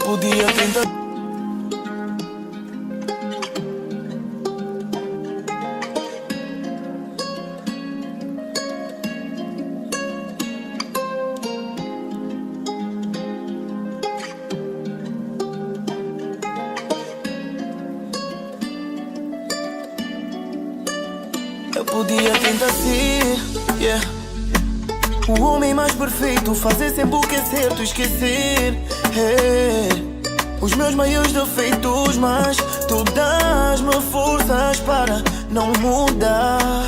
podia tentar. Eu podia tentar ser, yeah, o homem mais perfeito, fazer sempre o que é certo, esquecer, os meus maiores defeitos, mas tu dás-me forças para não mudar.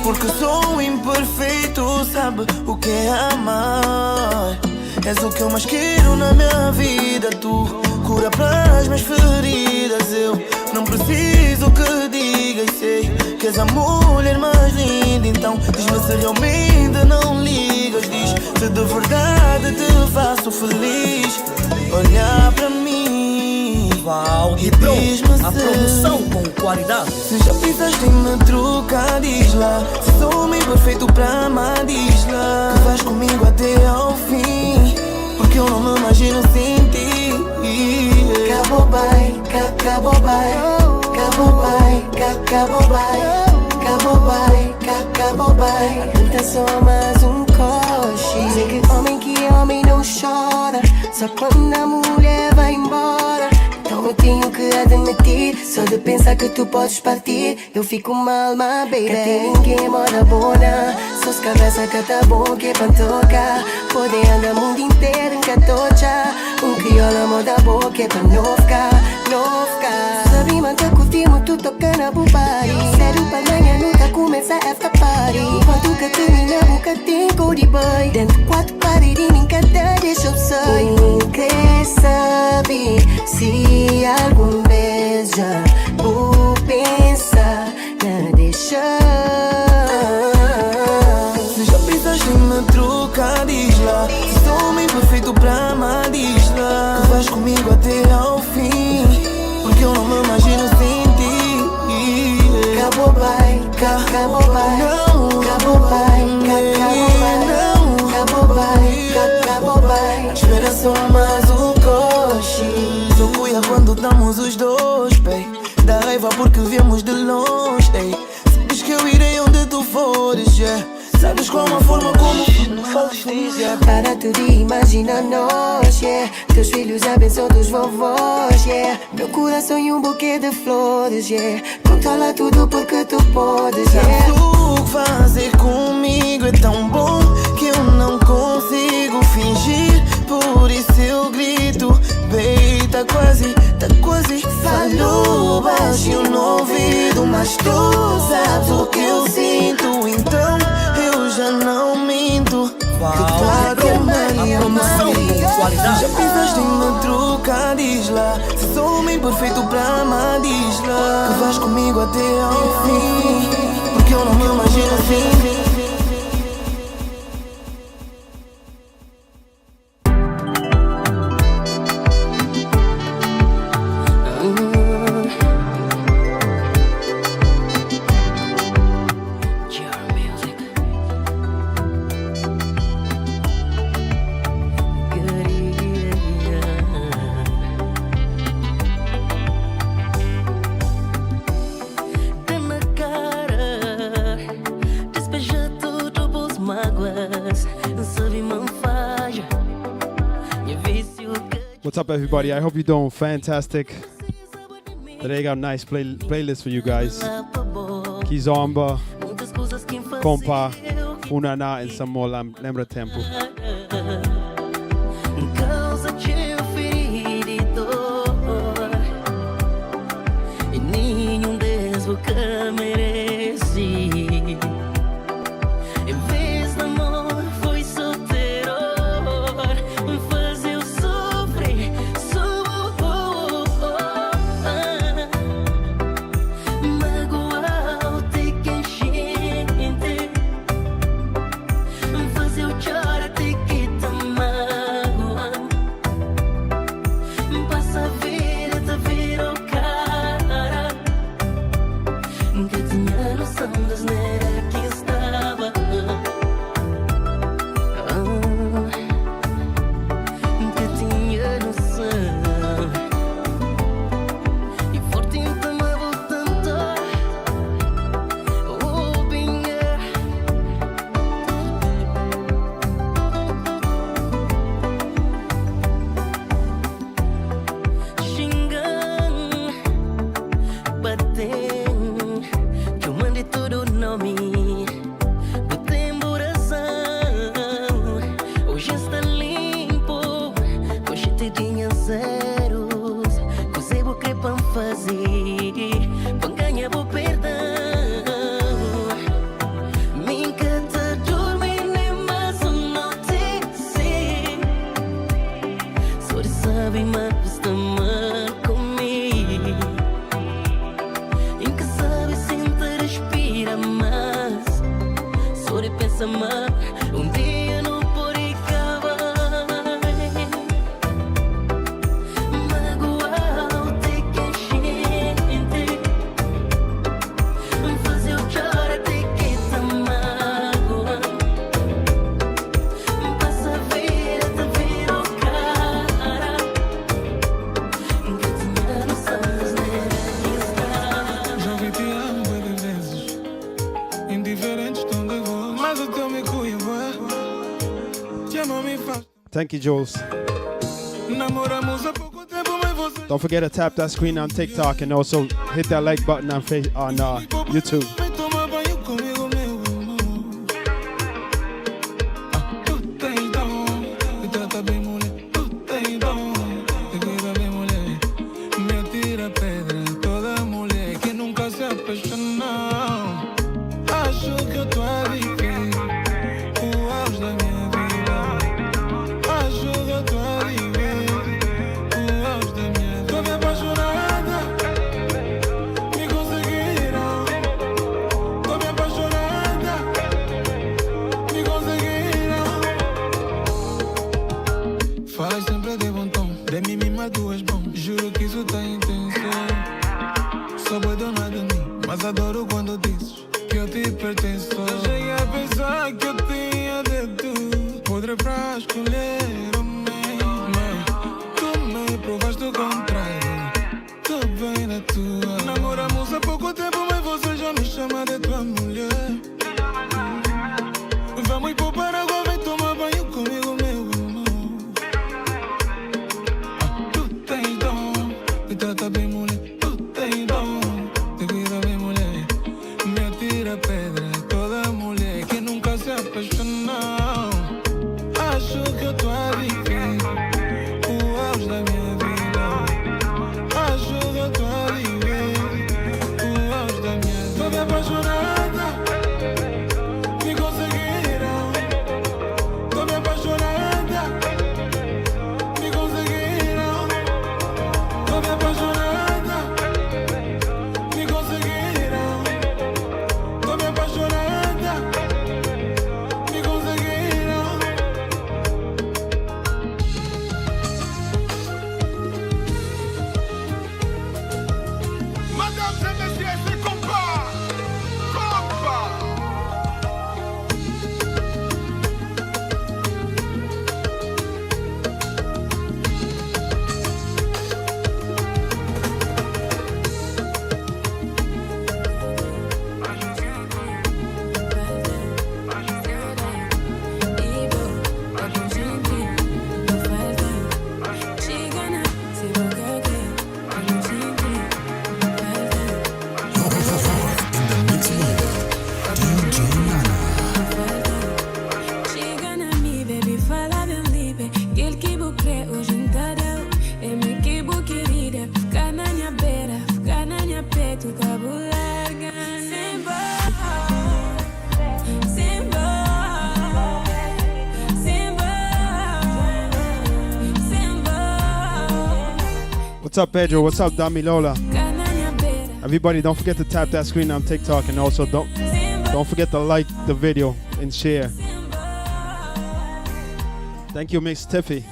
Porque sou imperfeito, sabe o que é amar. És o que eu mais quero na minha vida, tu cura para as minhas feridas. Eu não preciso que digas, sei que és a mulher mais linda. Então diz-me se realmente não ligas. Diz se de verdade te faço feliz. Olha para mim, Val e Pro, diz-me a produção com qualidade. se já pensaste em me trocar, diz lá. Se sou homem perfeito pra amar, diz lá. Que vais comigo até ao fim, porque eu não me imagino sem ti. Acabou bem, acabou bem, acabou bem, acabou bem, acabou bem, acabou bem. A vida só mais um coche. Dizem que homem não chora, só quando a mulher vai embora. Então eu tenho que admitir, só de pensar que tu podes partir eu fico mal, my baby. Que tem ninguém moda bona, só se cabeça que tá bom que é pantoca. Podem andar mundo inteiro em catocha, crioula moda boa que é pra não ficar, não ficar. Sabe, mas tá curtindo, tu toca na bubari. Sério, pra amanhã nunca começa esta party. Enquanto que termina a boca tem cody boy. Dentro quatro paredes, nunca deixa eu sair. Quer saber se algum vez já vou pensar na deixar. Se já pensaste em me trocar, diz lá. Se sou homem perfeito pra amar, diz lá. Que vais comigo até ao fim, porque eu não me imagino sem ti. Acabou bem, acabou bem, acabou bem, acabou bem, acabou bem. Espera só mais um coche. Sou cuia quando estamos os dois, bem. Dá raiva porque viemos de longe, ei. Sabes que eu irei onde tu fores, yeah. Sabes qual a forma como não fales dizer. Para tu de imaginar nós, yeah. Teus filhos abençoados vovós, yeah. Meu coração e um buquê de flores, yeah. Controla tudo porque tu podes, yeah. Sabes o que fazer comigo é tão bom que eu não consigo fingir. Por isso eu grito, baby, tá quase. Falo baixo no ouvido, mas tu sabes o que eu sinto. Então eu já não minto. Val Pro, a produção com qualidade. Já pensaste em me trocar, diz lá. Se sou homem perfeito pra amar, diz lá. Que vais comigo até ao fim, porque eu não me imagino assim. What's up, everybody? I hope you're doing fantastic. Today I got a nice playlist for you guys. Kizomba, Compa, Unana, and some more Lembra Tempo. Fazer o chora, tem que tomar. Thank you, Jules. Don't forget to tap that screen on TikTok and also hit that like button on YouTube. What's up, Pedro? What's up, Damilola? Everybody, don't forget to tap that screen on TikTok, and also don't forget to like the video and share. Thank you, Miss Tiffy.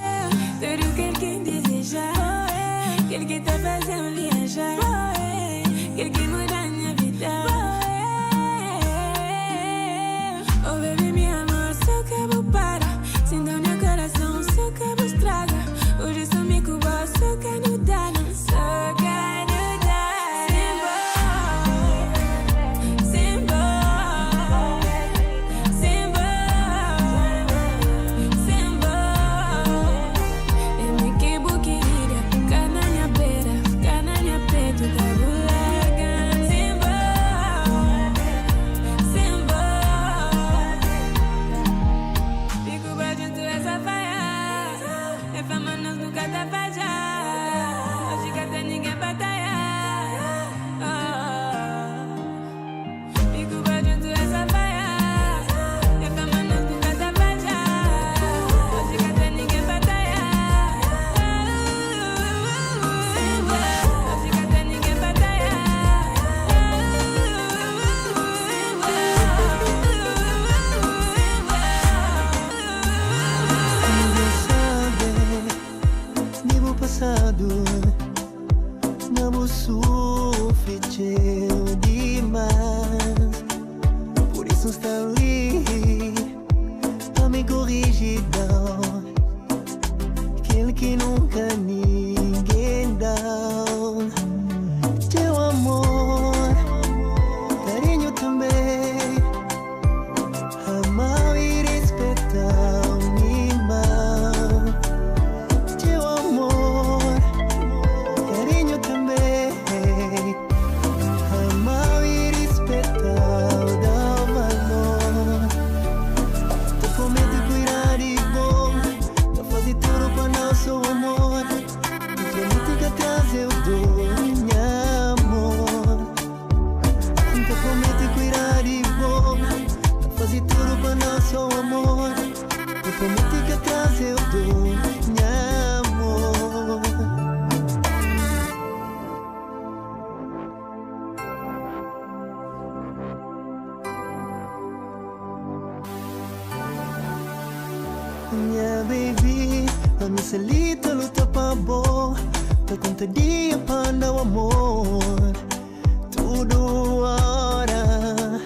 prometi que atrás eu dou minha amor. Minha baby, a minha celita luta pra boa. Tá conta dia pra dar o amor. Tudo hora.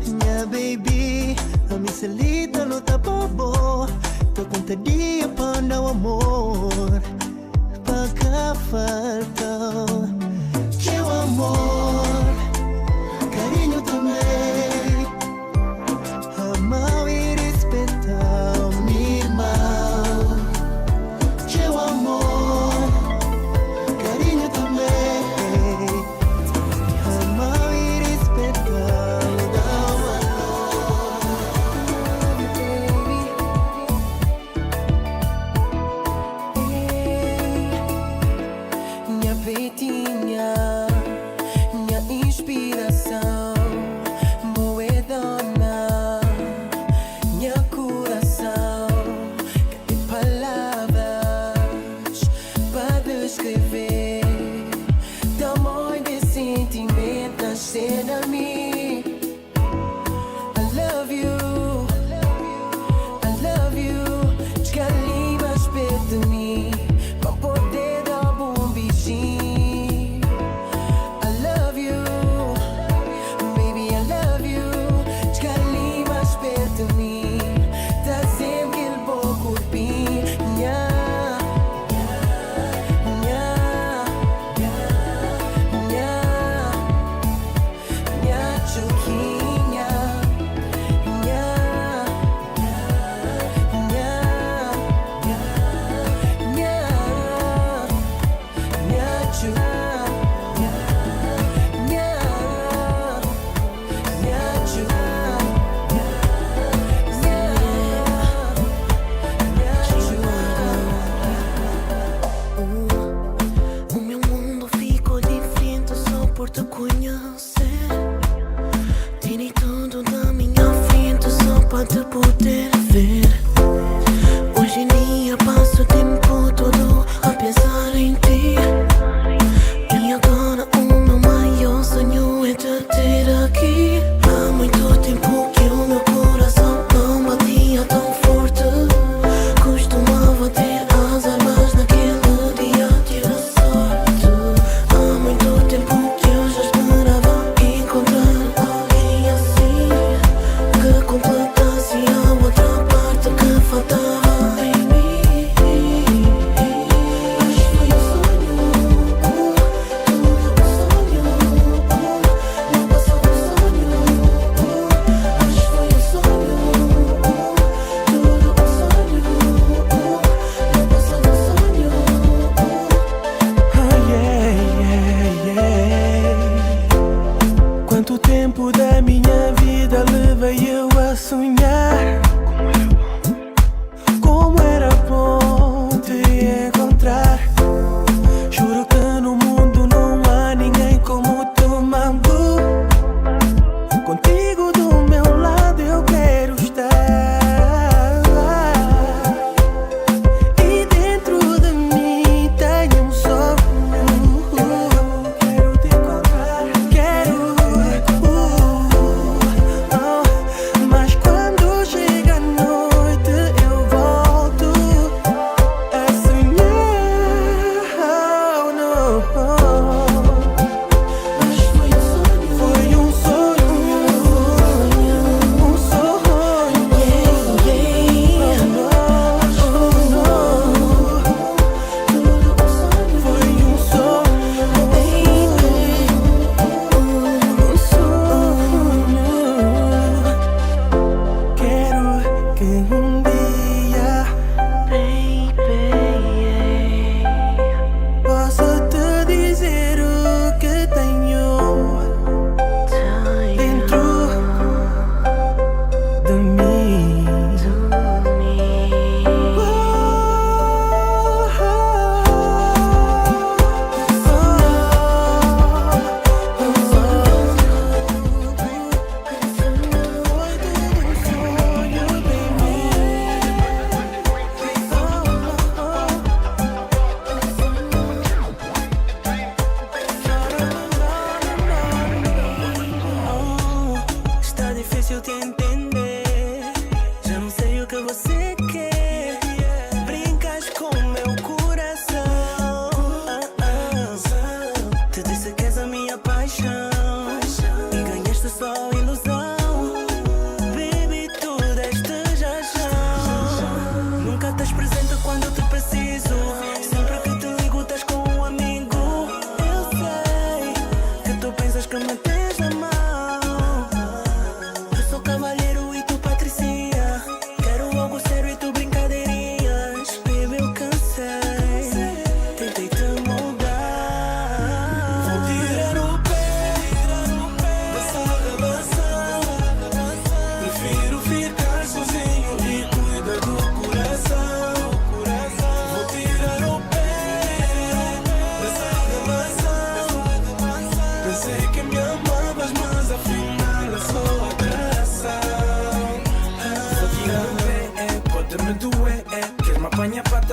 Minha baby, a minha celita luta pra boa. Tá conta dia pra dar o amor. Pra cá falta teu amor, carinho também. Amar e respeitar o irmão. Teu amor, carinho também. Amar e respeitar o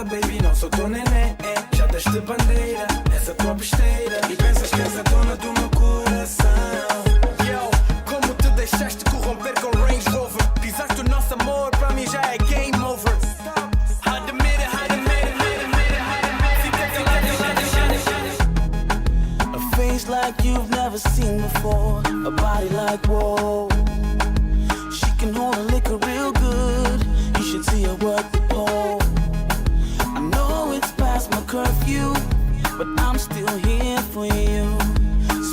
volta, baby, não sou teu neném. Já deste bandeira nessa tua besteira e pensas que és a dona do meu coração. Yo, como te deixaste corromper com Range Rover? Pisaste o nosso amor, pra mim já é game over. A face like you've never seen before, a body like whoa. She can hold a liquor real good. You should see her work the pole. I know it's past my curfew, but I'm still here for you.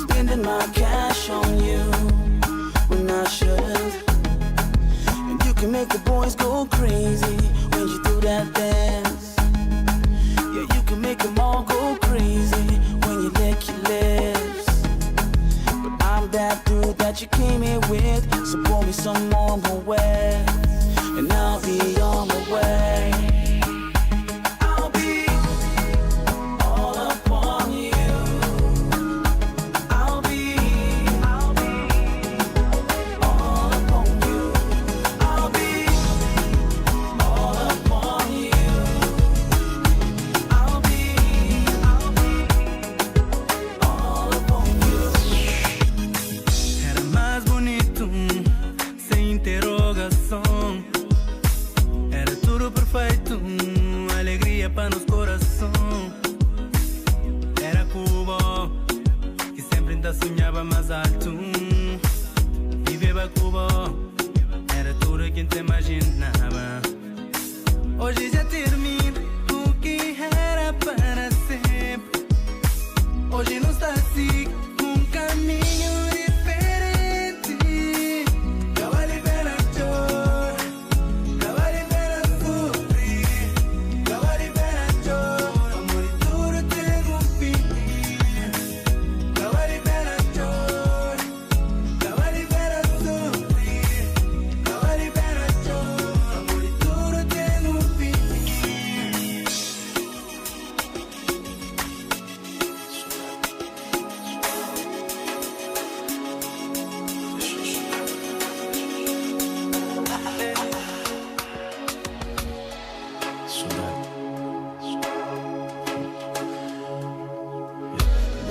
Spending my cash on you when I shouldn't. And you can make the boys go crazy when you do that dance. Yeah, you can make them all go crazy when you lick your lips. But I'm that dude that you came here with, so pour me some more wet, and I'll be on my way. I'll be all up on you. I'll be all up on you. I'll be all up on you. I'll be all up on you. Era mais bonito sem interrogação. Era tudo perfeito, alegria para nos coração. Era Cuba, que sempre ainda sonhava mais alto. Viver para Cuba, era tudo que te imaginava. Hoje já termina o que era para sempre. Hoje não está assim, um caminho diferente. Cavale vera chor, cavale vera sofrer, cavale vera chor, amor e tudo tem um fim. Cavale vera chor, cavale vera sofrer, cavale vera chor, amor e tudo tem um fim.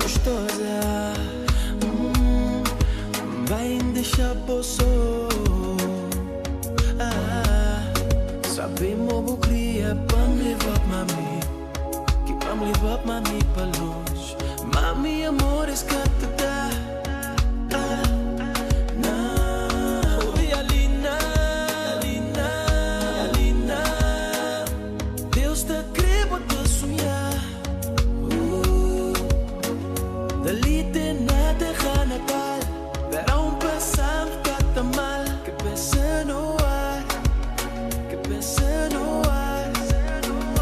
Gostosa, vai deixar poço. Sabemos que cria para me levar mami, que para me levar mami para longe. Mami, amor, escata. Não, e Alina, Alina, Alina, Deus te criou para sonhar. Dali de nada gana pal, verão passado cata mal, que pensa no ar, que pensa no ar.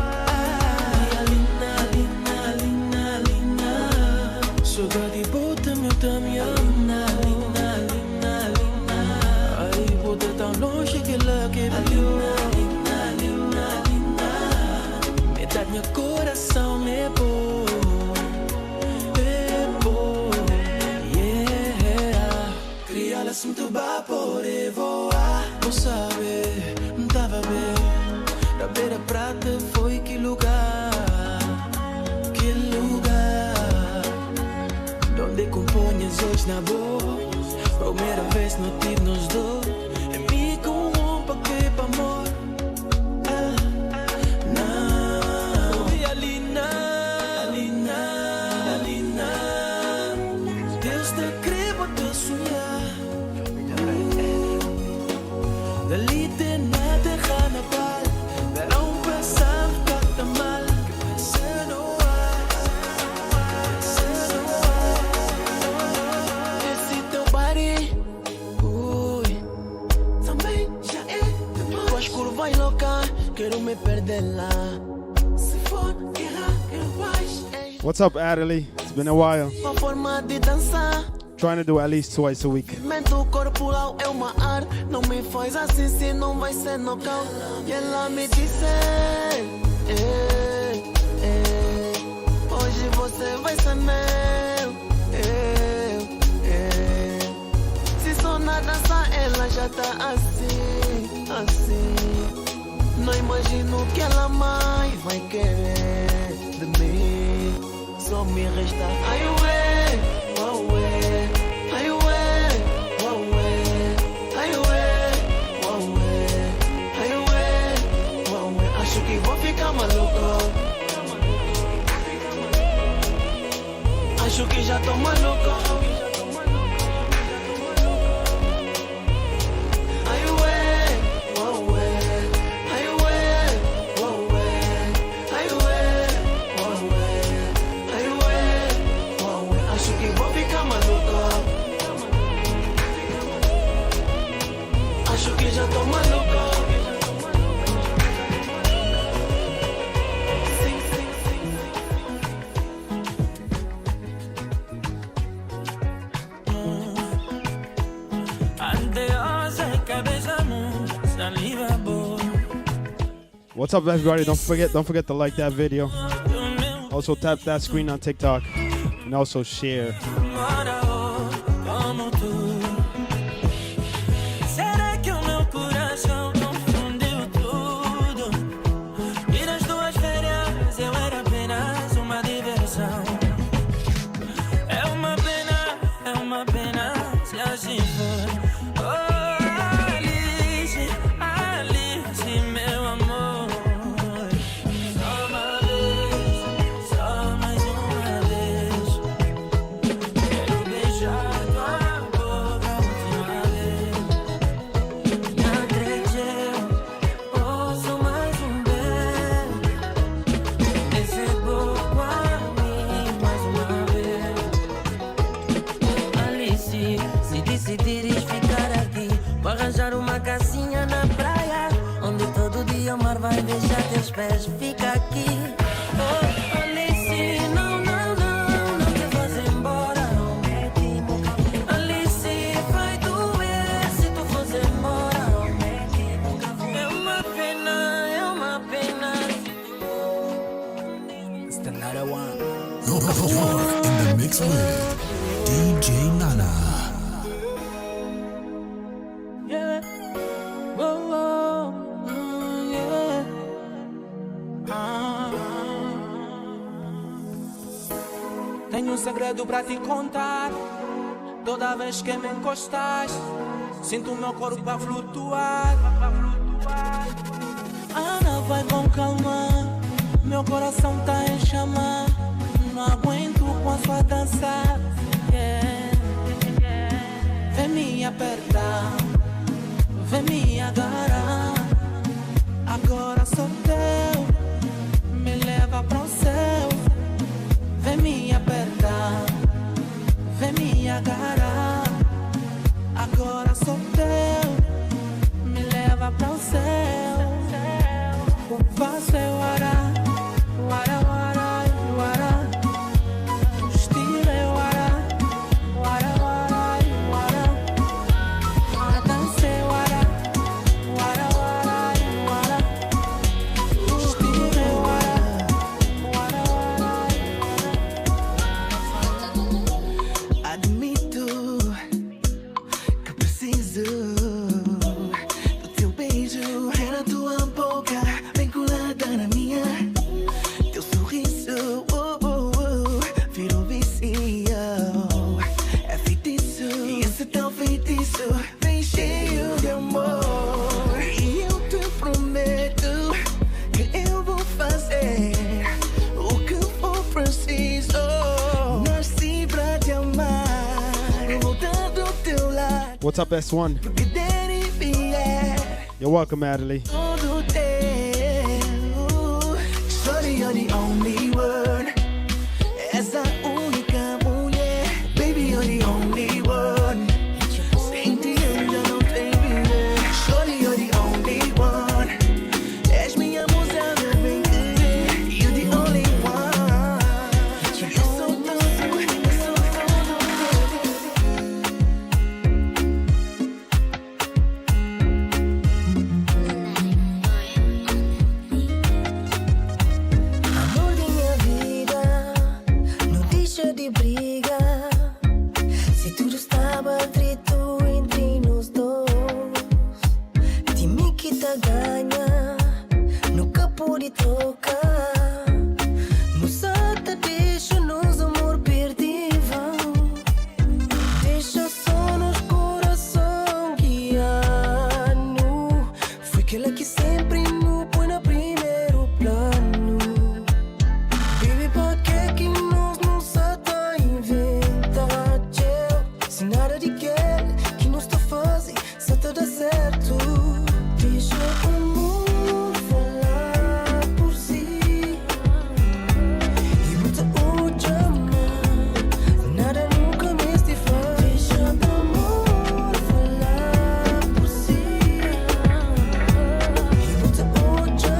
Ai, Alina, Alina, Alina, Alina, saudade bota meu tamanho. Alina, Alina, Alina, Alina, ai, bota tão longe que ela que viu. Alina, Alina, Alina, metade meu coração me pôs. Sinto ba poder voar. Não sabe, não tava bem. Da beira prata foi que lugar, que lugar, donde componhas hoje na boa. Primeira vez não tive nos dois. É mim com um paquete pra amor. Não, e Alina, Alina, Alina, Deus te criou para sonhar. Dali de nada gana pal, verão passado cata mal, que pensa no ar, pensa no ar. Esse teu body, ui, também já é demais. Tuas curvas loucas, quero me perder lá. Se for guerra, quero paz. What's up, Adderley? It's been a while. Uma forma de dançar. Trying to do at least twice a week. Movimento corporal é uma arte. Não me faz assim se não vai ser nocaute. E ela me disse, hoje você vai ser meu. Se só na dança ela já tá assim, assim. Não imagino o que ela mais vai querer de mim. Só me resta ai ué, ué, ai ué, ai ué, ai ué. Acho que vou ficar maluco. Acho que já tô maluco. Já tô maluco. Sim, sim, sim, What's up, everybody? Don't forget to like that video. Also tap that screen on TikTok and also share. Vai deixar teus pés, fica aqui. Oh, Alice, não, não, não, não te vás embora. Alice, vai doer se tu fores embora. É uma pena. It's the another one. You're in the mix with DJ Nana. Yeah. Whoa, whoa. Tenho um segredo pra te contar. Toda vez que me encostas, sinto o meu corpo a flutuar. Ana, vai com calma, meu coração tá em chama. Não aguento com a sua dança. Vem me apertar, vem me agarrar. Agora sou teu, me leva pro céu. Vem me apertar, vem me agarrar. Agora sou teu, me leva pro céu. O passo é wara, wara, wara, wara. O estilo é wara, wara, wara, wara. A dança é wara, wara, wara, wara. O estilo é wara, wara, wara. Admito que preciso do teu beijo. É na tua boca, bem colada na minha. Teu sorriso, virou vício. É feitiço, e esse tal feitiço vem cheio de amor. E eu te prometo que eu vou fazer o que for preciso. Nasci pra te amar, voltando ao teu lado. What's up, S1? Que der e vier. You're welcome, Adelie. Todo teu. Sorry, you're the only one. És a única mulher. Baby, you're the only one. Sem ti eu já não sei viver. Sorry, you're the only one. És minha musa, meu bem querer. You're the only one. Eu sou tudo, eu sou tudo. pode tocar. Nos ata deixa nos amor perdido. Deixa só nos coração guiando. Foi aquela que sempre nos põe na primeiro plano. Baby, pra que nós não tá inventar? Se nada de que nos tá fazendo, só tá dá certo. Deixa o amor falar por si. E muita outra nada nunca me estifar. Deixa o amor falar por si. E muita outra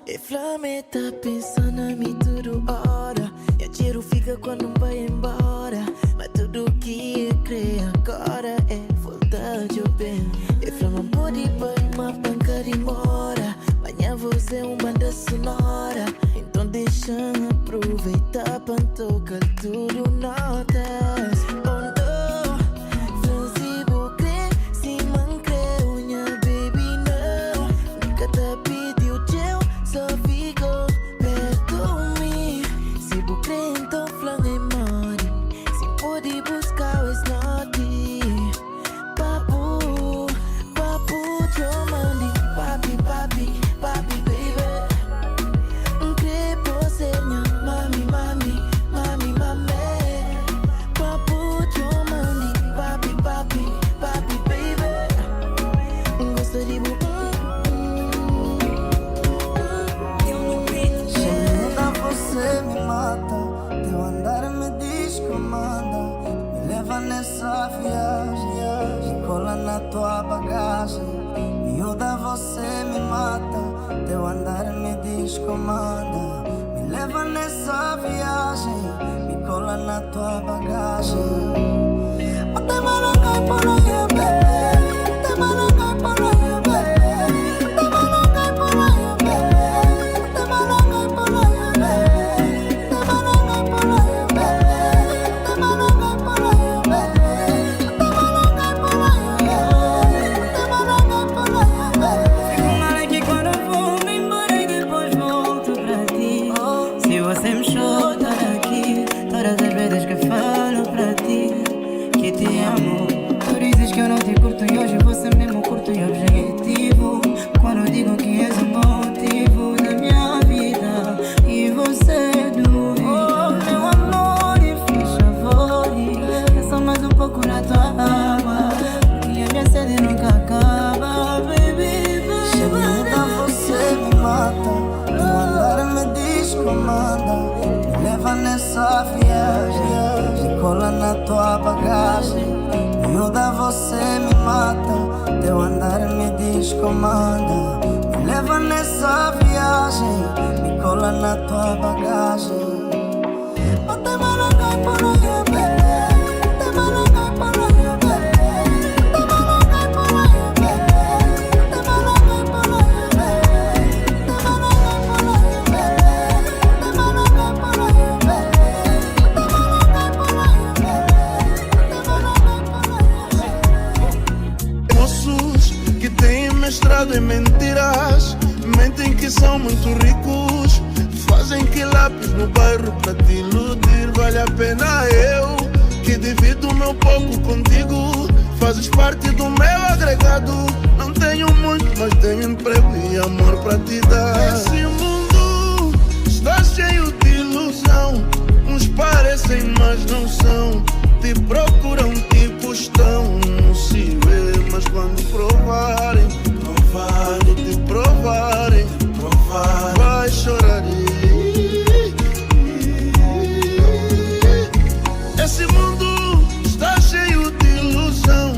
e Flame tá pensando em mim toda hora. E a tiro fica quando não vai embora. Mas tudo que eu creio agora é vontade de bem. E Flame pode vai uma banca de mora. Manhã você é uma banda sonora. Então deixa aproveitar pra tocar tudo notas. Nessa viagem, cola na tua bagagem. Miúda, você me mata. Teu andar me descomanda. Me leva nessa viagem, me cola na tua bagagem. Até Maracai por aí, bebê. Até Maracai por aí, bebê. Até Maracai por aí, bebê. Até Maracai por aí, bebê. Até Maracai por aí, bebê. Até Maracai por aí. Que eu não te curto e hoje você mesmo curto e objetivo. Quando digo que és o motivo da minha vida e você duvida. Oh, meu amor, e fiz favor, é só mais um pouco na tua água, porque a minha sede nunca acaba, baby, baby. Chegando, você me mata. Teu andar me descomanda. Me leva nessa viagem, me cola na tua bagagem. Miúda, você me mata. Teu andar me descomanda. Me leva nessa viagem, me cola na tua bagagem. Até Maracai por aí, bebê. Até Maracai por aí, bebê. Até Maracai por aí, bebê. Até Maracai por aí, bebê. Até Maracai por aí, bebê. Até Maracai por aí, bebê. Até Maracai por aí, bebê. Moços que têm mestrado em mentiras, mentem que são muito ricos, fazem que lápis no bairro pra te iludir. Vale a pena eu, que divido o meu pouco contigo, fazes parte do meu agregado. Não tenho muito, mas tenho emprego e amor pra te dar. Esse mundo está cheio de ilusão. Uns parecem, mas não são. Te procuram, tipo estão. Não se vê, mas quando provarem, quando te provarem, vai chorar. Esse mundo está cheio de ilusão.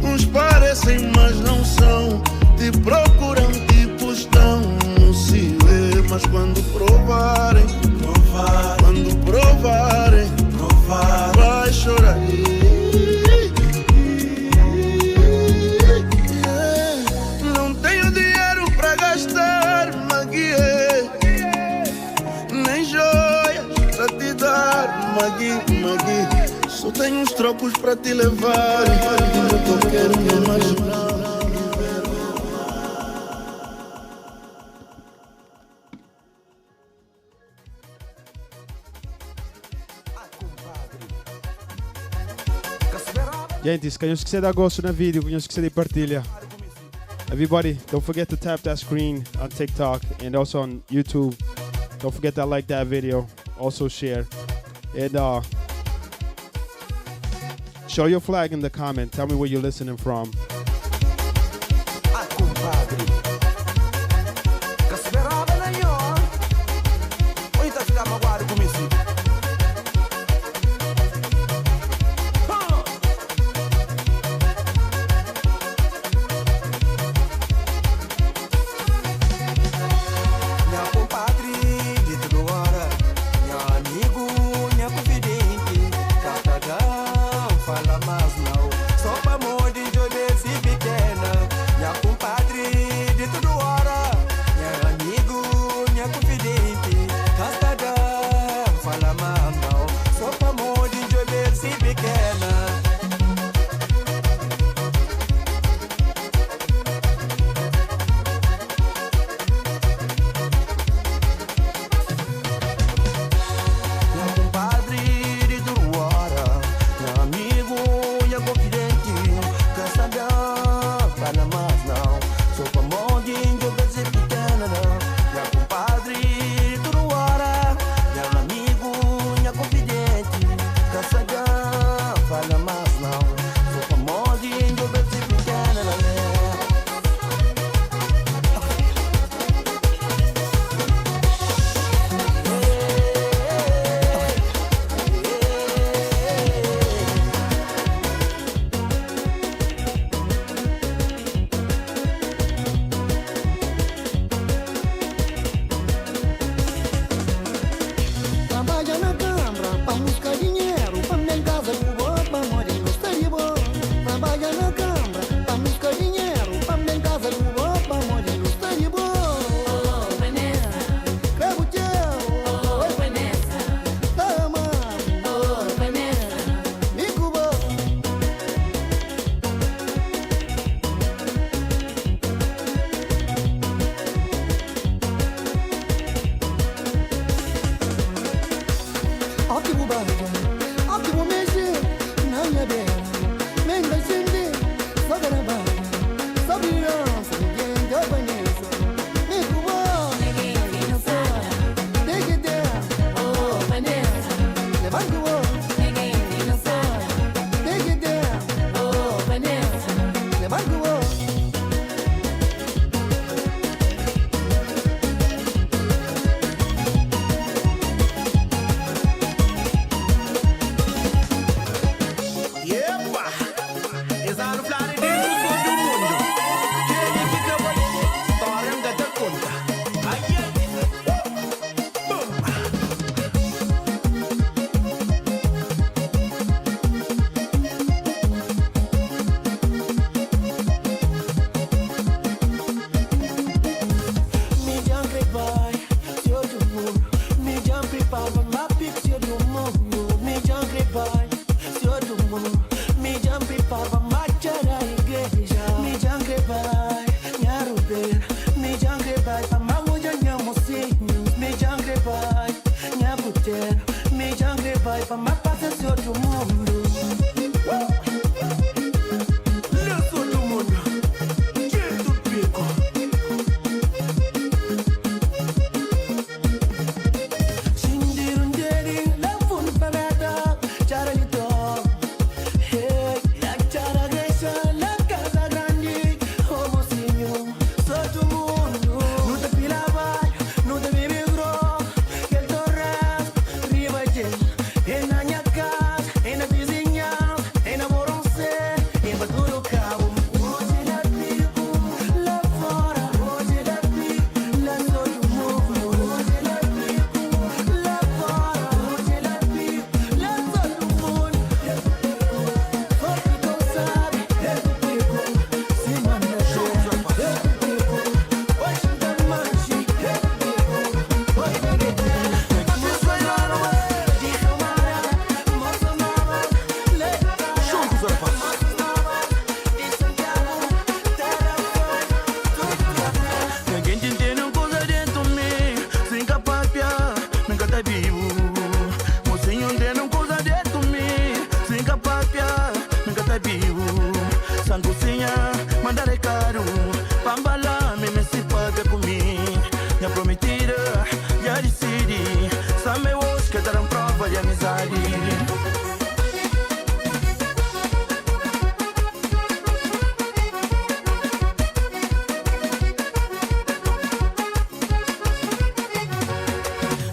Uns parecem, mas não são. Te procuram, tipo estão. Não se vê, mas quando provarem, quando provarem, vai chorar. Não tenho dinheiro pra gastar, Magui, nem joias pra te dar, Magui. Só tenho uns trocos pra te levar. Eu tô querendo me imaginar. Gente, se não esquecer de dar gosto no vídeo, não esquecer de partilhar. Everybody, don't forget to tap that screen on TikTok and also on YouTube. Don't forget to like that video. Also share. And show your flag in the comment. Tell me where you're listening from. Fala mais não, só pra morder de pequena. Minha compadre de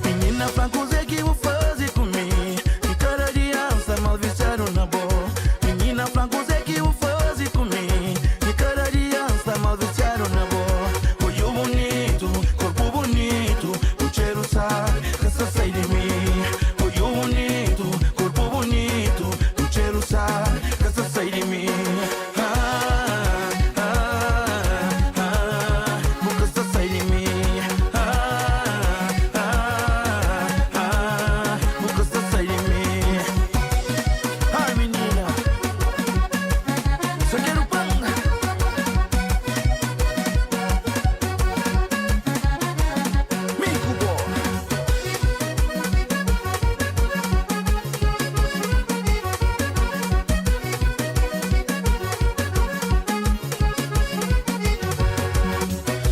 Menina francos é que vou fazer comigo, que cada dia está mal vestido na boa. Menina francos é que vou fazer comigo, que cada dia está mal vestido na boa. Olho bonito, corpo bonito, o cheiro sabe que só sai de mim. Olho bonito, corpo bonito, o cheiro sabe que só sai de mim. Nunca só sai de mim. Nunca só sai de mim. Ai menina, só quero panga. Mico bom.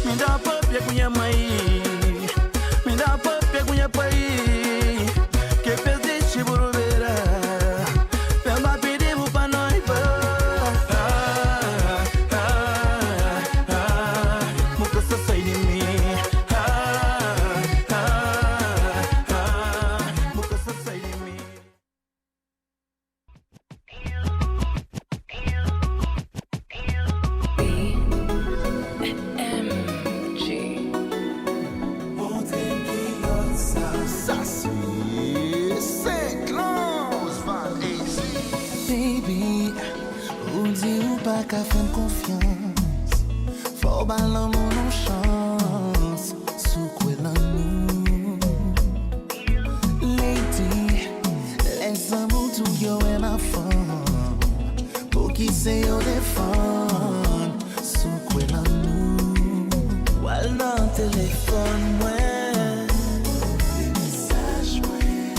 Me dá papia com minha mãe, me dá papia com minha pai, que pediste borubeira, pemba pedivo pra nós. Nunca só sai de mim. Nunca só sai de mim. Baby, ou dit ou pas qu'à faire confiance. Faut ballon mon chance. Sous quoi nous. Lady, laisse un bout tout yo et la femme. Pour qui c'est yo défendre. Sous quoi nous. While dans téléphone, ouais. Message, ouais.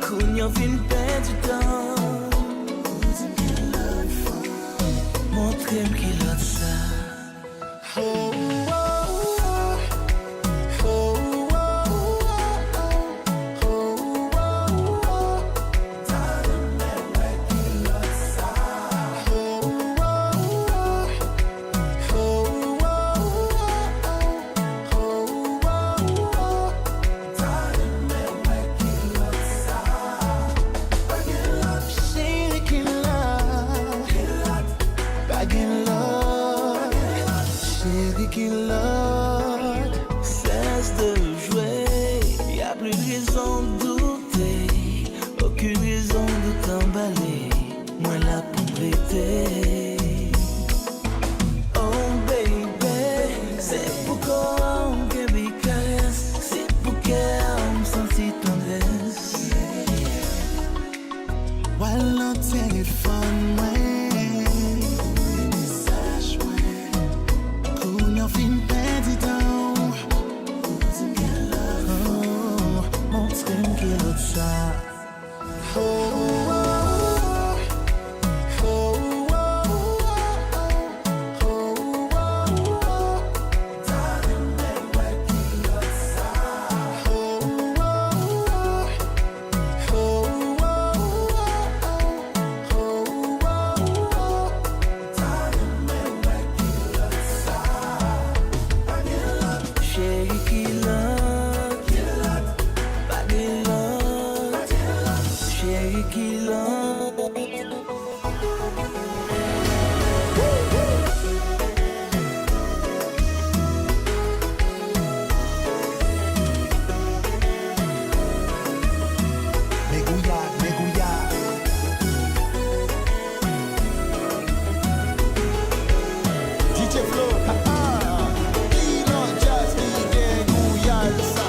Qu'on fin perdre du temps. Montre-moi qu'il a ça. Oh, oh, oh. Oh, oh, oh. Oh, oh, oh. T'as de mes qu'il a ça. Oh, oh, oh. Oh, oh, oh. Oh, oh, oh. T'as de mes qu'il a ça. Chérie qu'il a. Baguette love, chérie qui love. Cesse de jouer, y'a plus de raison de douter, aucune raison de t'emballer, moi la compléter. Oh baby, c'est pourquoi on me caresse, c'est pourquoi on me sentit tendresse. While on téléphone, ouais. Fin perdu temps. Oh, montre-moi qu'il a ça. Oh, oh, oh. Oh, oh, oh. Oh, oh, oh. T'as de mes qu'il a ça. Oh, oh, oh. Oh, oh, oh. Oh, oh, oh. T'as de mes qu'il a ça. Chérie qui love, baguette love, chérie qui love. DJ Flow, just DJ Guyalsa.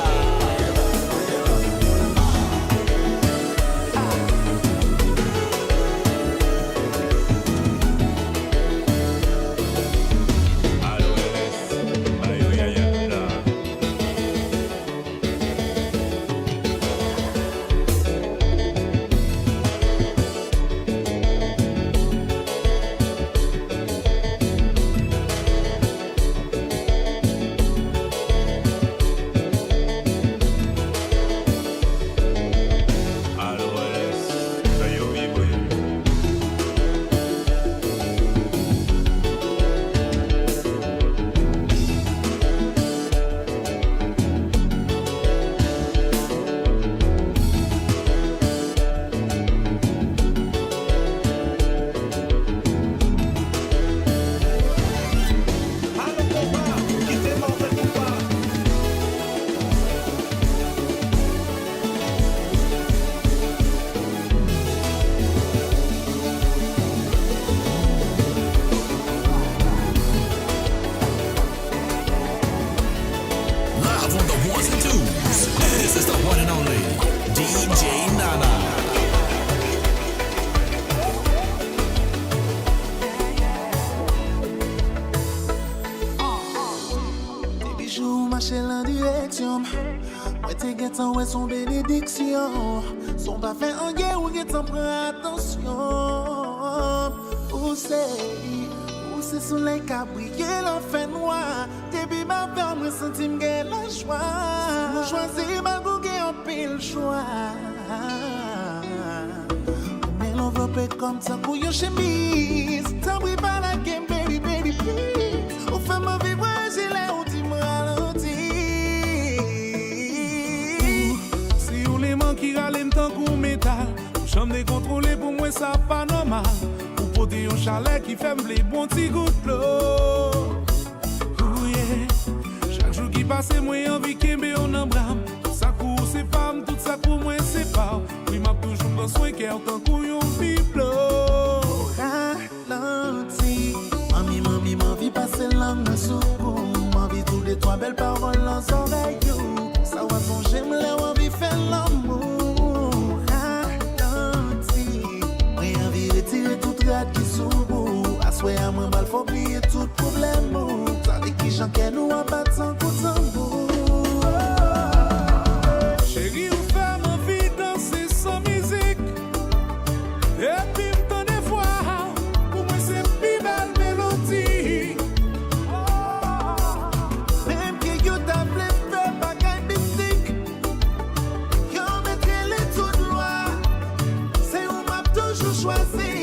marcher en direction. Moi t'es guettant ouais son bénédiction. Son pas fait en guerre ou guettant prend attention. Où c'est soleil qui a brillé l'enfer noir. Depuis ma femme me sentis m'gay la joie. Nous choisir ma gouguer en pile choix. Mais l'enveloppe comme ça pour your chemise. T'as pris par la game baby baby please. Ou fait ma vivre gilet ou tu me ralentis. Si ou les mains qui râlent tant qu'on métal. Chambre décontrôlée pour moi ça pas normal. Poter un chalet qui fait m'blé bon petit goût de l'eau. Oh yeah. Chaque jour qui passe, moi envie qu'aimer on en brame. Tout ça pour ces femmes, tout ça pour moi c'est pas. Oui, m'a toujours prend soin qu'elle tant qu'on yon biblo. Ralenti. Mami, m'envie passer langue sous coup. M'envie tous les trois belles paroles dans oreilles. Ça va son j'aime là, envie faire l'amour. Ralenti. Moi envie retirer tout qui s'ouvre, à souhait à moi mal faut oublier tout problème. Tandis qui j'en qu'elle nous en bat sans coup de tambour. Chérie, ou femme envie danser sans musique. Et puis m'tend des fois, pour moi c'est plus belle mélodie. Même que yo t'appelé fait bagaille mystique. Yo mettrait les tout droit. C'est où m'a toujours choisi.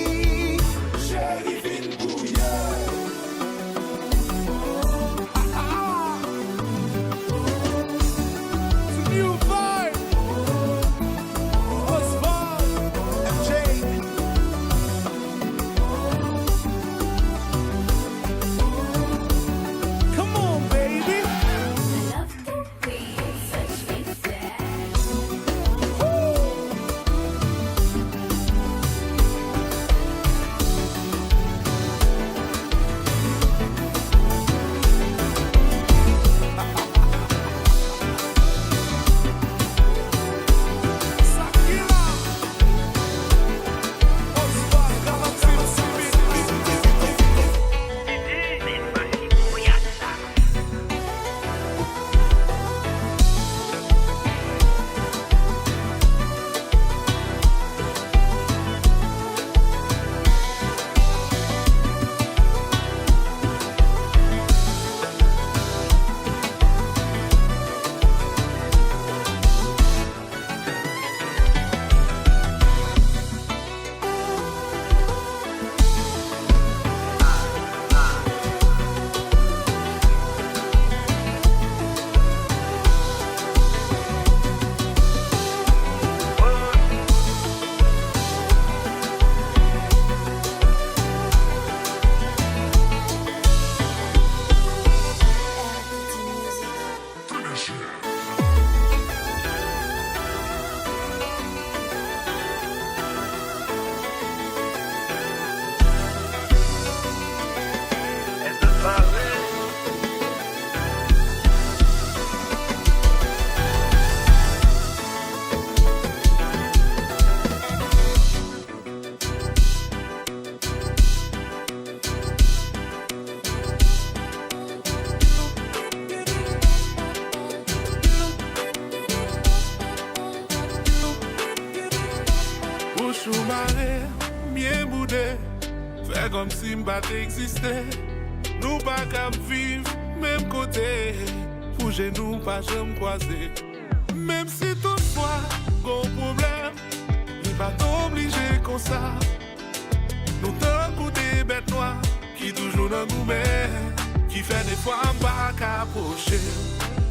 Sous-marin, bien boudé, fait comme si m'pas existé. Nous pas cap vivre, même côté, pour nous pas jamais croiser. Même si toutefois, gon problème, il pas t'obliger comme ça. Nous t'en des bêtes noires, qui toujours dans nous mais qui fait des fois pas qu'approcher.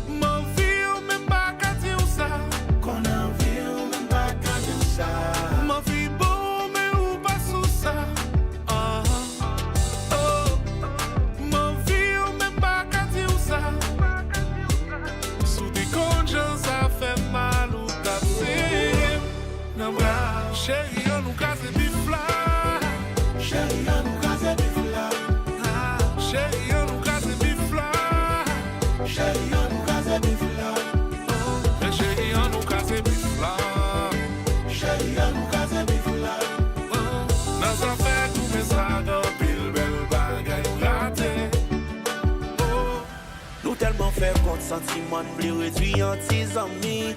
M'en vie ou même pas qu'à dire ça, qu'on a envie ou même pas qu'à dire ça. M'en vie bon mais ou pas sous ça. M'en vie ou même pas qu'à dire ça. Sous des conjoints ça fait mal ou taper. Non bras, chérie on nous casse des bifla. Chérie on nous casse des bifla. Chérie on nous casse des bifla. Chérie on nous fait compte sentiment blé réduit en 10 amis.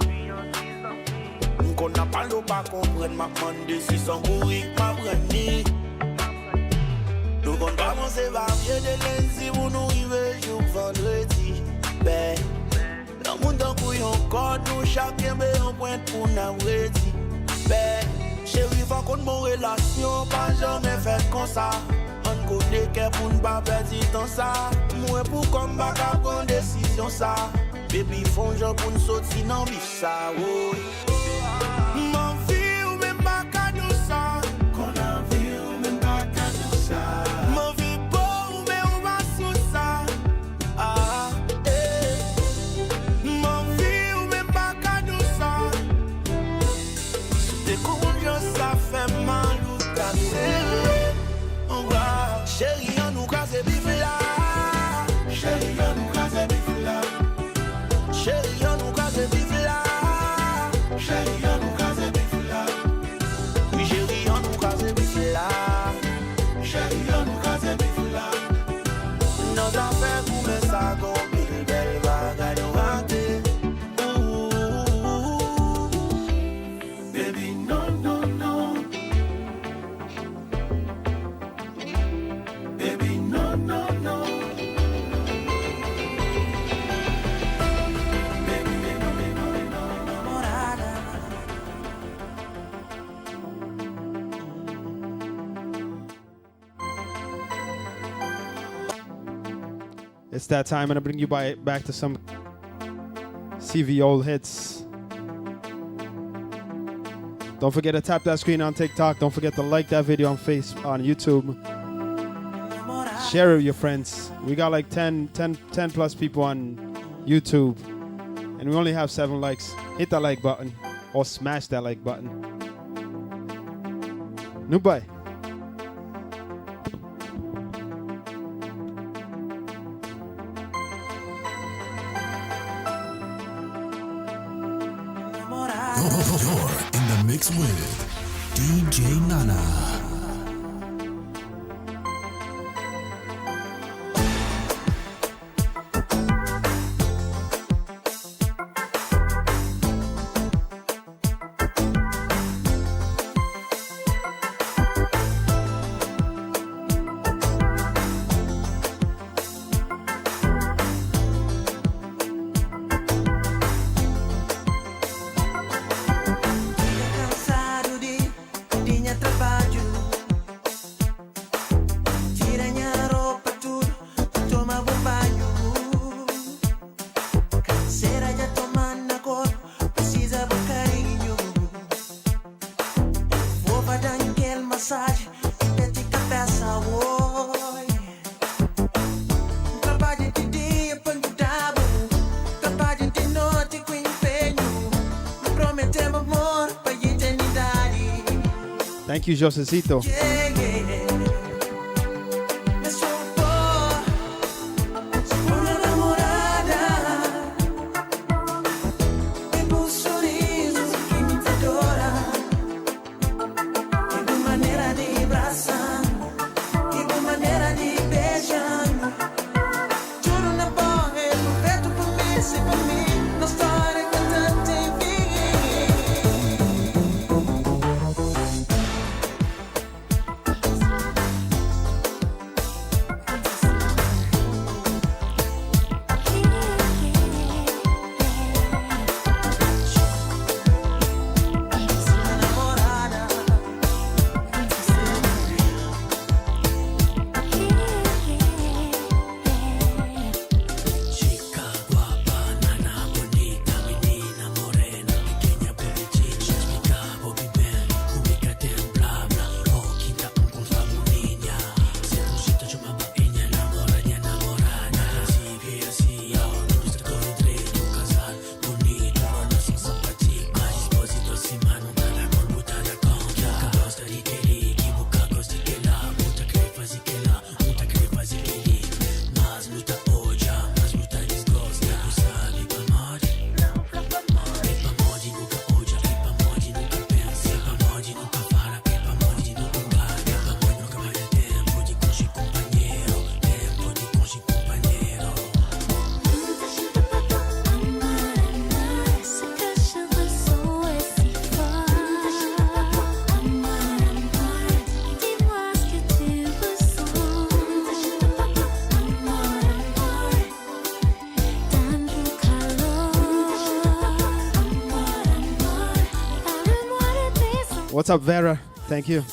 Qu'on n'a pas l'eau pas comprendre ma demande si son bourrique m'a brandi. Nous on commence à vieux de lundi pour nous arriver jour vendredi. Ben, dans mon temps couillon encore nous chacun met un point pour nous ready. Ben, chérie va qu'on mon relation pas jamais fait comme ça. On connaît qu'elle pour ne pas perdre du temps ça. Moi pour combat qu'à prendre décision ça. Baby font genre pour nous sortir dans vif ça. Mon vie ou même pas cadeau ça. Qu'on a vu ou même pas cadeau ça. Mon vie beau ou même ou pas sous ça. Ah, eh. Mon vie ou même pas cadeau ça. Des coups ça fait mal ou ta serré. Chérie, on nous casse bif là. Chérie, on nous casse bif là. Chérie, on nous casse bif là. Chérie, on nous casse bif là. Oui, chérie, on nous casse bif là. Chérie, on nous casse bif là. Nos affaires pour me ça une belle bagarre nous rater. Baby, non, non, non. Baby, no, no, no. Baby, It's that time, and I bring you back to some CV old hits. Don't forget to tap that screen on TikTok. Don't forget to like that video on YouTube. Share it with your friends. We got like 10 plus people on YouTube, and we only have 7 likes. Hit that like button or smash that like button. Nubai. You're in the mix with DJ Nana. Thank you, Josecito. What's up, Vera? Thank you.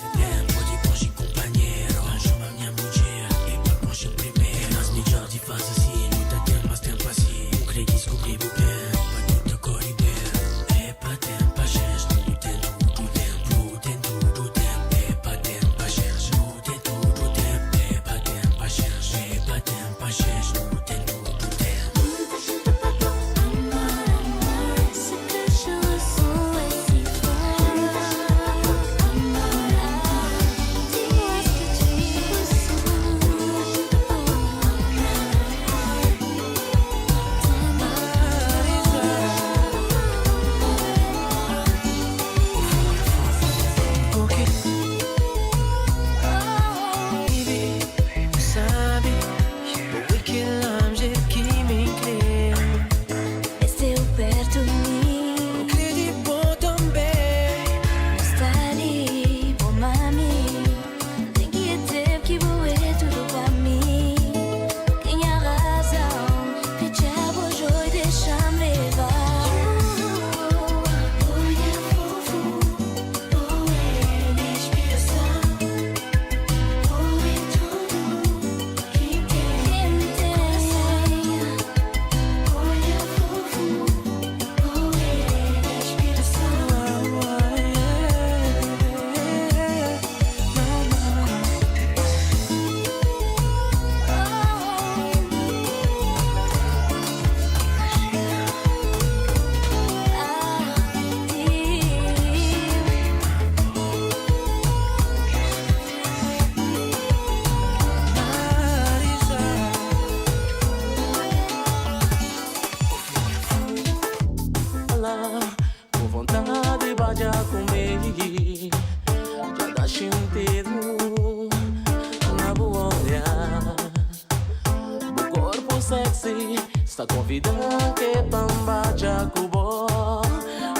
Sta convidando que bamba já cubo.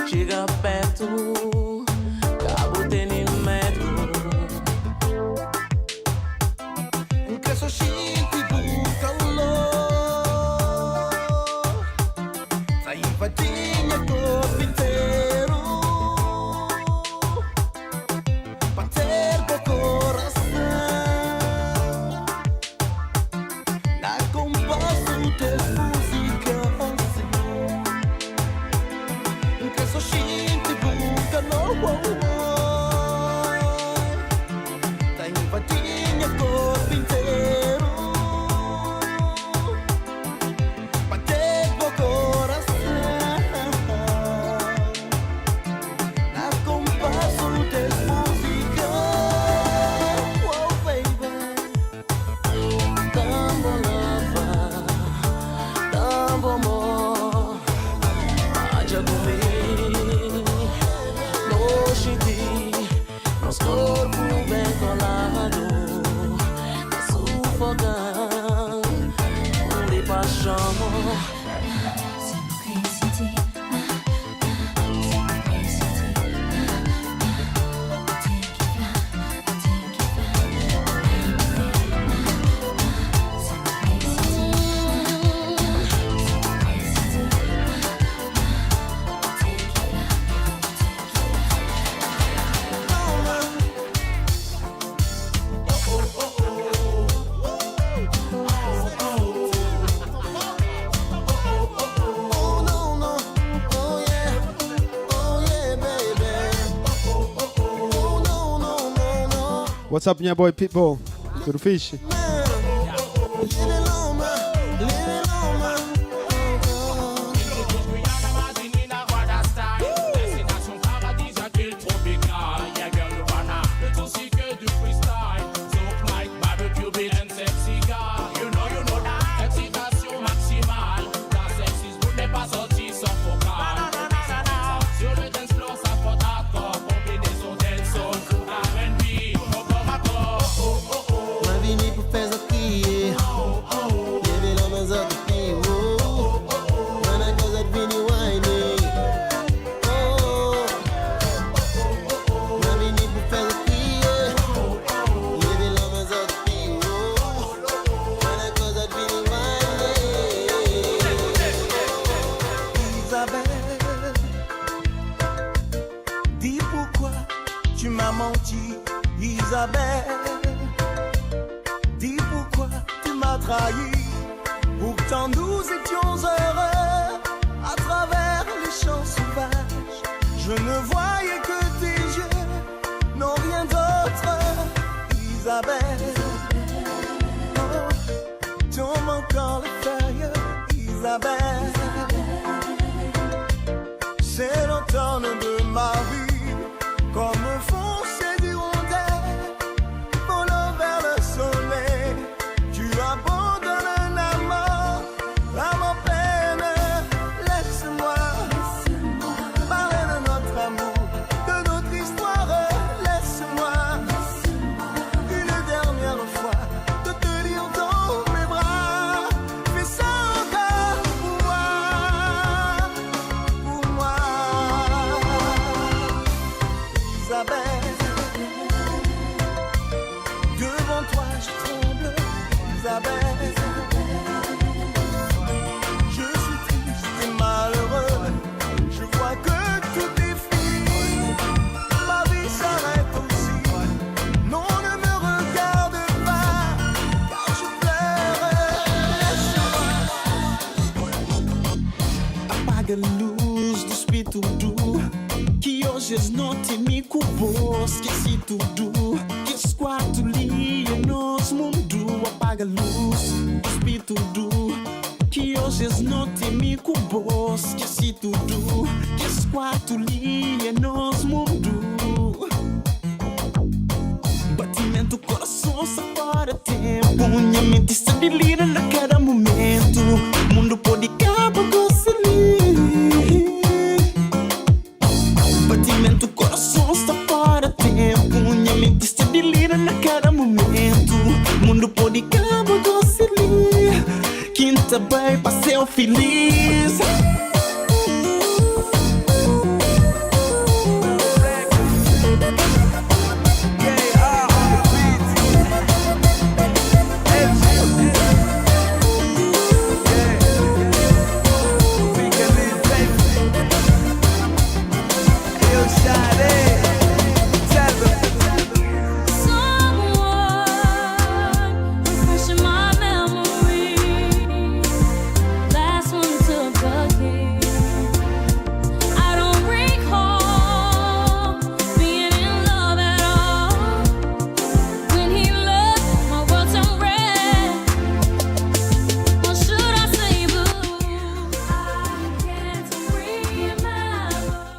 Chega perto, cabo tem medo. Que só xinte do calor. Sai invadinha corpo inteiro. Bater com coração. Na compasso de música assim. Que só xinte do calor. Tá invadinha corpo inteiro. Bater com coração. Na compasso de música. Oh baby. Tambo lava, tambo amor. Haja comigo, no xinti. Nos corpos bem colados, tá sufocando de paixão. What's up, my boy Pitbull? Tudo fixe? Mas vini por festa Isabelle, dis pourquoi tu m'as trahi. Pourtant nous étions heureux à travers les champs sauvages. Je ne voyais que tes yeux, non rien d'autre. Isabelle, oh, tombe encore les feuilles. Isabelle, c'est l'automne de ma vie, comme font ces hirondelles volant vers le soleil. Tu abandonnes un amant, l'âme en peine. Laisse-moi parler de notre amour, de notre histoire. Laisse-moi une dernière fois te tenir dans mes bras. Fais ça encore pour moi, Isabelle. Devant toi je tremble, Isabelle. Je suis triste et malheureux, je vois que tout est fini. Ma vie s'arrête aussi. Non, ne me regarde pas, car je pleure. Apaga a luz do espírito que hoje as noite me culpou. Esqueci tudo, que esse quarto lia nosso mundo. Apaga a luz do espírito que hoje as noite me culpou. Esqueci tudo, que esse quarto lia nosso mundo. Batimento, coração só fora tempo. Minha mente se delira a cada momento. O mundo pode acabar com você. Batimento, coração está fora tempo. Minha mente se delira a cada momento. O mundo pode acabar com você. Quinta bem pra ser feliz.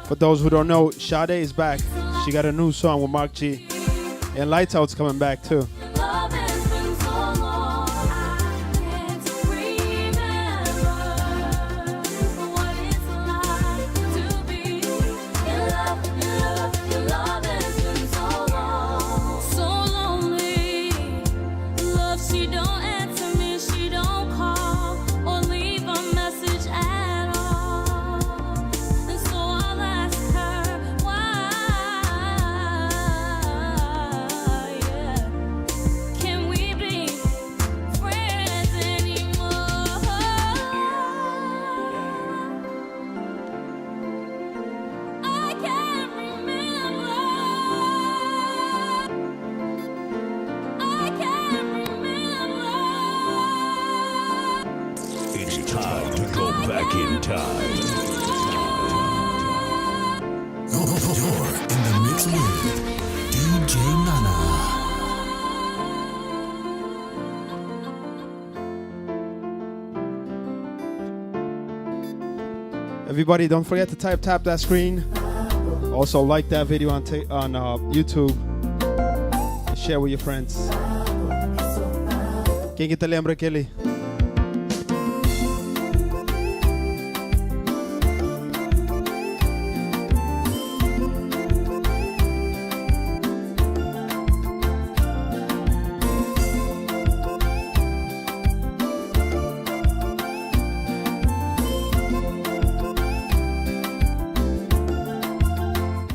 For those who don't know, Sade is back. She got a new song with Mark G. And Lights Out's coming back too. Everybody, don't forget to tap that screen. Also, like that video on YouTube. And share with your friends. Quem que te lembra aquele?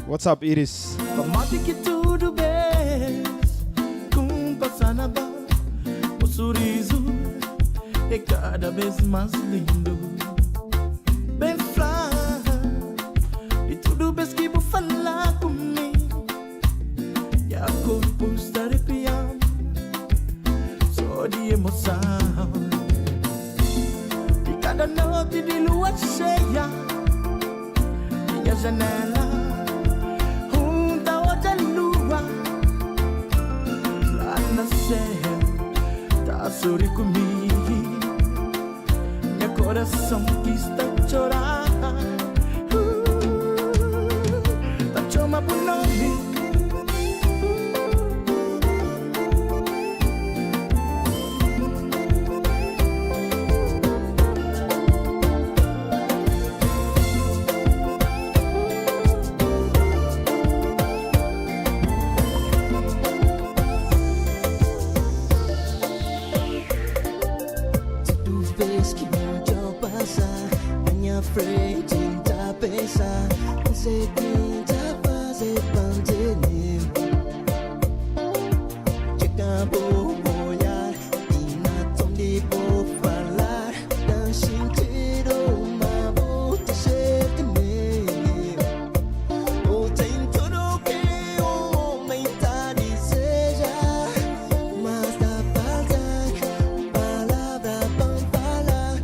What's up, Iris? Tomate que tudo bem, com passar na barra, o sorriso é cada vez mais lindo. Bem fraco, e tudo bem que vou falar comigo. E a corpo está emoção. E cada noite de lua cheia, minha janela junta outra lua. Lá nasceu, tá a sorrir comigo. Meu coração que está chorar, tá chama por nome. Frente da pensar, não sei quem já fazer pantelim. Chega por olhar e na tom de por falar, não sentir uma volta cheia de mim. Ou tem tudo que o homem tá deseja, mas dá falta palavra pra falar.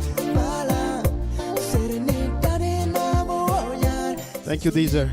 Thank you, Deezer.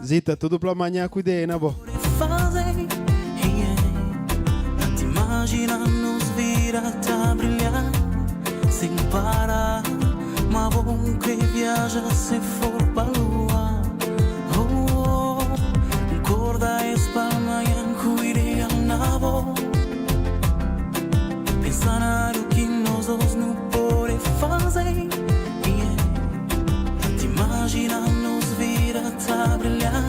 Zita, tudo pra amanhã, cuidei, né, bo? Te imagina nos vir a brilhar sem parar, mas bom que viaja se for pra lua. Acorda amanhã, cuidei na boa. Pensar no que nós dois não podemos fazer. Te imagina nos vir a brilhar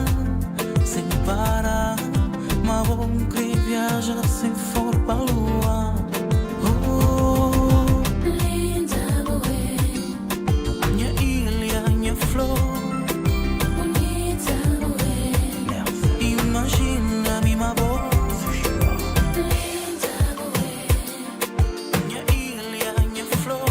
sem parar, mas bom que viaja se for pra lua. Linda boa, minha ilha, minha flor. Bonita boa, imagina minha voz. Linda boa, minha ilha, minha flor.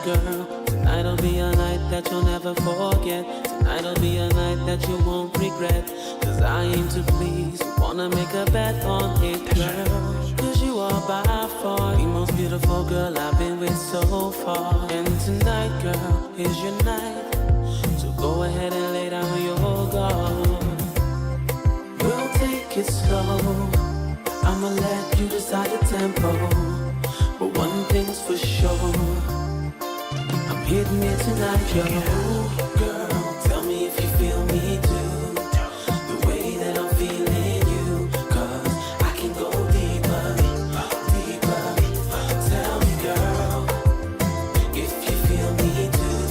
Girl, tonight'll be a night that you'll never forget. Tonight'll be a night that you won't regret. Cause I aim to please, wanna make a bet on it, girl. Cause you are by far the most beautiful girl I've been with so far. And tonight, girl, is your night. So go ahead and lay down your guard. We'll take it slow, I'ma let you decide the tempo. But one thing's for sure, hitting it tonight, yo. Girl, tell me if you feel me too, the way that I'm feeling you. Cause I can go deeper, deeper. Tell me, girl, if you feel me too,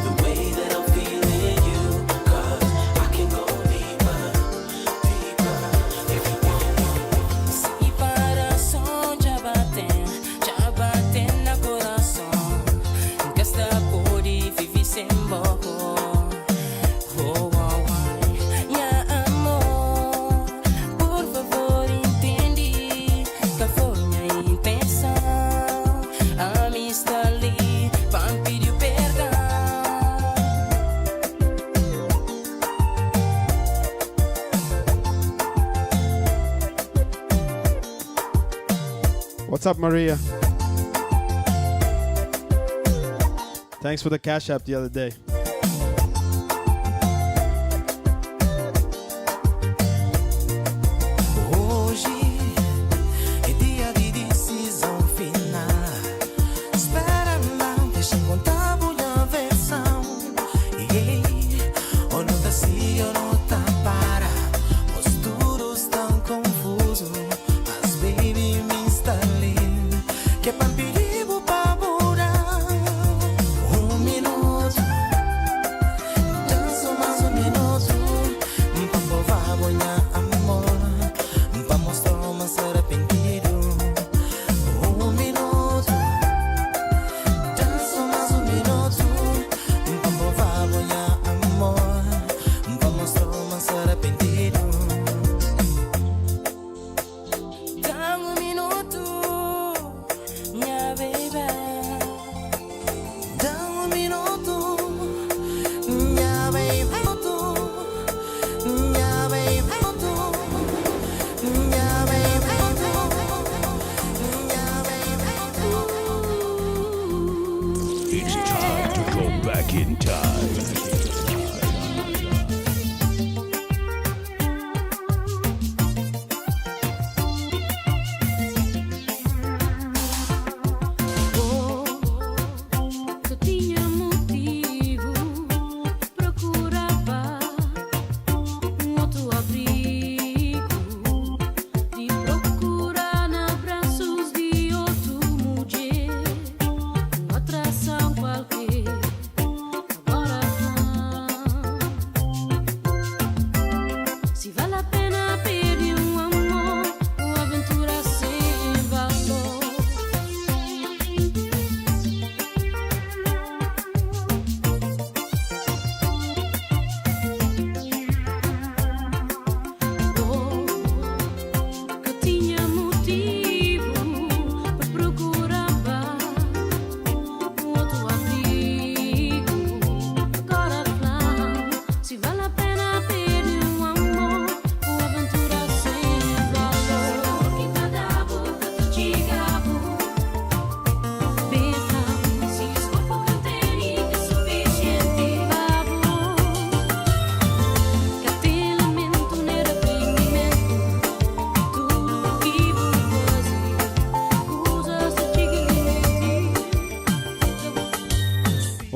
the way that I'm feeling you. Cause I can go deeper, deeper. If you want me. Si coração já bate na coração. Gasta por e vive sem boco. Oh, oh, oh. Yeah, amor, por favor entende que foi minha intenção. A mim está ali para pedir perdão. What's up, Maria? Thanks for the cash app the other day.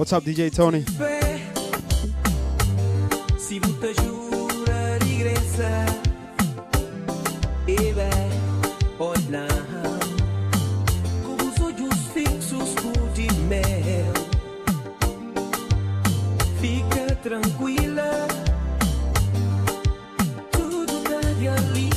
What's up, DJ Tony? Si butta giura regresa e beh, olha como os olhos fixos de mel. Fica tranquila, tudo tá realiza.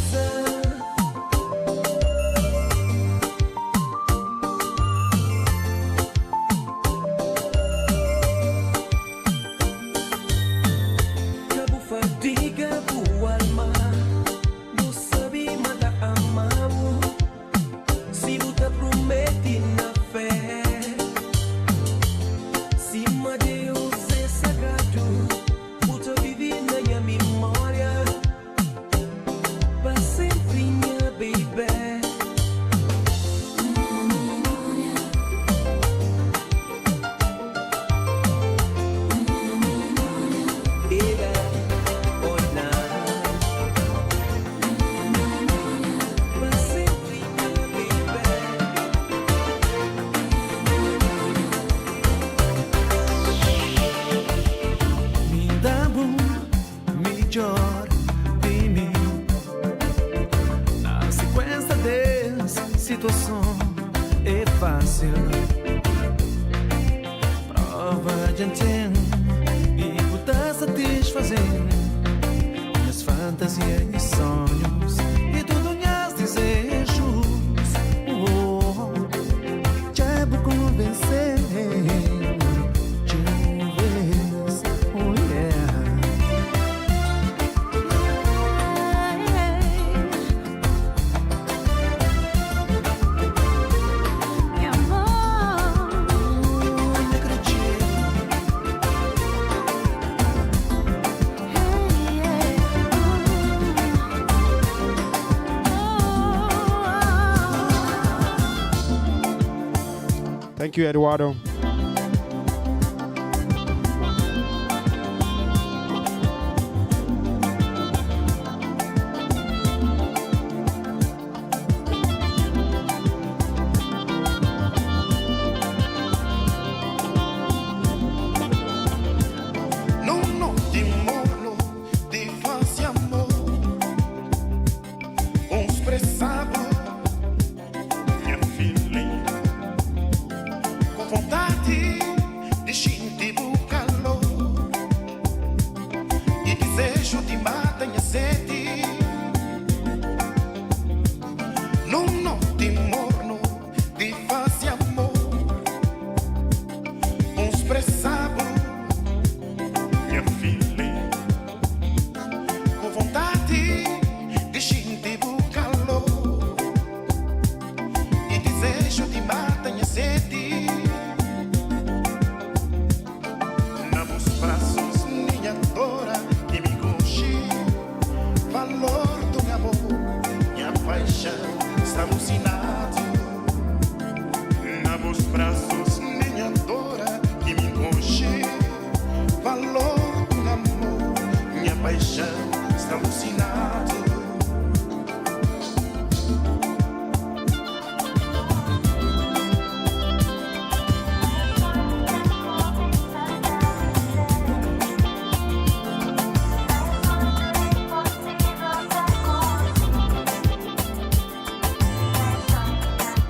Thank you, Eduardo.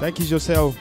Thank you, Josel.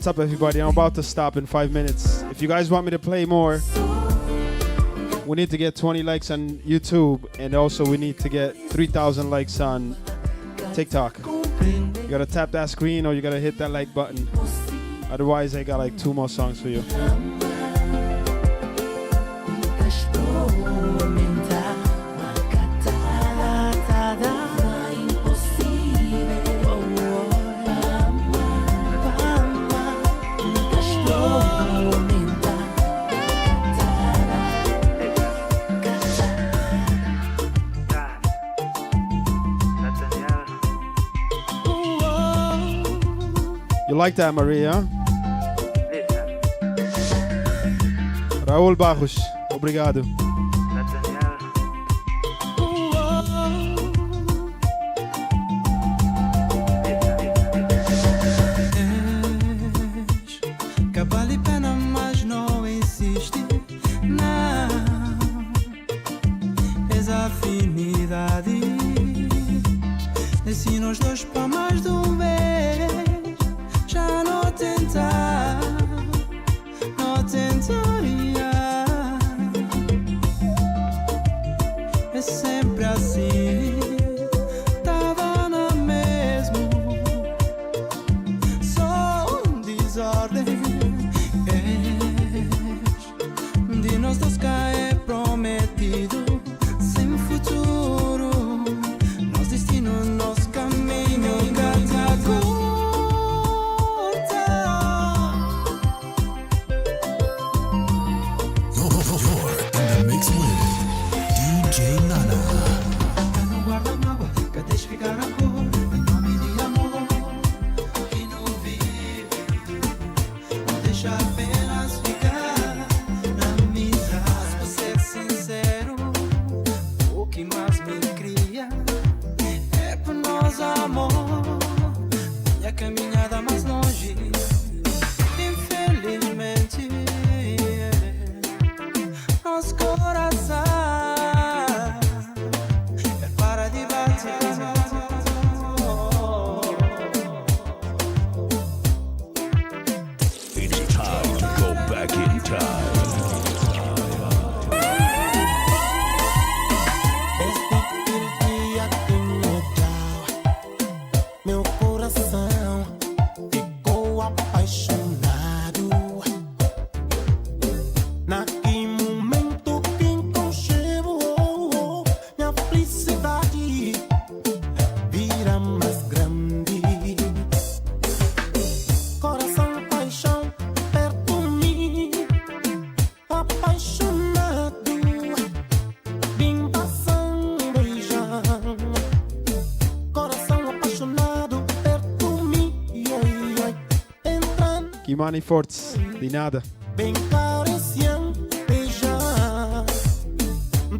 What's up, everybody? I'm about to stop in 5 minutes. If you guys want me to play more, we need to get 20 likes on YouTube, and also we need to get 3,000 likes on TikTok. You gotta tap that screen or you gotta hit that like button. Otherwise, I got like 2 more songs for you. You like that, Maria? Raul Barros, obrigado. Que vale a pena, mas não insiste. Não, és a afinidade. Se nós dois para mais de um vez, já não tentar, não tentaria. É sempre assim, tava na mesmo. Só desordem. De nós dois cá é prometido, sem futuro. Nosso destino, nosso caminho, gata curta. You're in the mix with DJ Nana. Não guarda mágoa, que deixa ficar a cor. Em nome de amor que não vive, não deixa apenas ficar na amizade. Vou ser sincero, o que mais me cria é por nós amor. E a caminhada mais longe, infelizmente, nosso coração é para de bater. It's time to go back in time. Meu coração ficou apaixonado. Naquele momento que enconchou, minha felicidade vira mais grande. Coração, paixão, perto de mim, apaixonado, bem passando beijando. Coração apaixonado, perto de mim, entrando Kimani Fortes, de nada. bem careciando, beijar.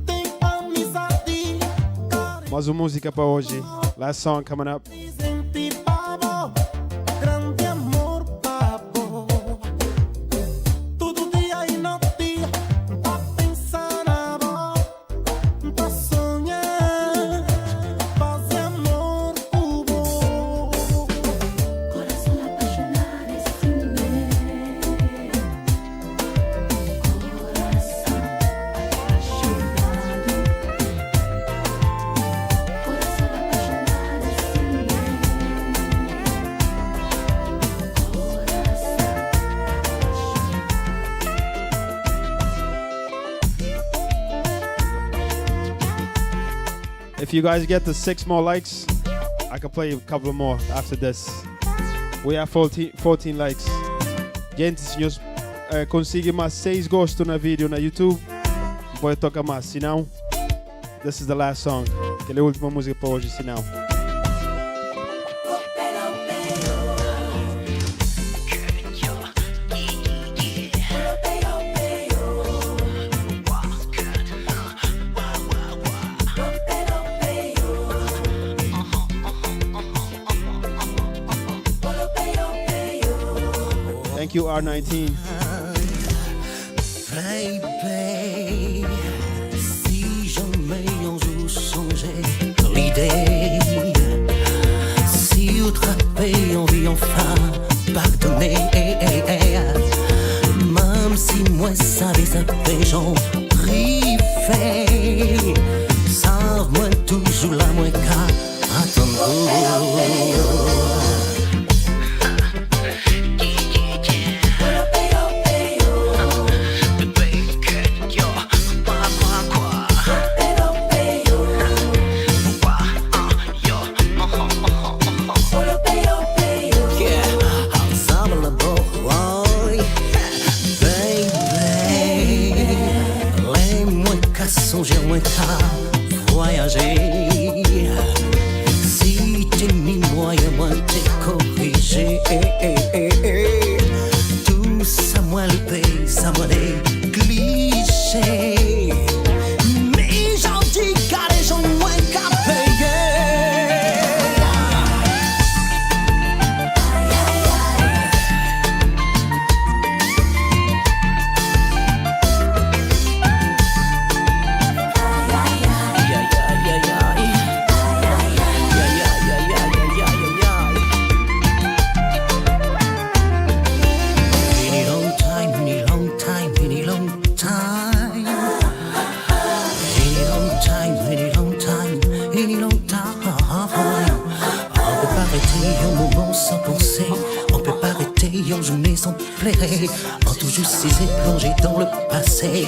Tem amizade, Mais uma música para hoje. Last song coming up. presente, babo, grande amor, babo. Todo dia e noite, pra pensar na boa, pra sonhar, fazer amor, cubo. Coração apaixonado esse mês. Coração apaixonado. Coração apaixonado esse mês. If you guys get the 6 more likes, I can play a couple more after this. We have 14 likes. Gente, se nós conseguir mais 6 gostos na vídeo na YouTube, pode tocar mais. Se não, this is the last song. Aquela é a última música para hoje, se não. Thank you, R19. Baby, si jamais un jour changer l'idée, si outrapé on vit enfin pardonner. gens privés savent moi toujours la moins qu'à attendre. Songer moins qu'à voyager. Si t'es mis moyen, moi t'es corrigé. Tout ça, moi le paye, ça moi les clichés. Mais j'en dis qu'à les gens moins qu'à payer. En toujours s'y plongé dans le passé.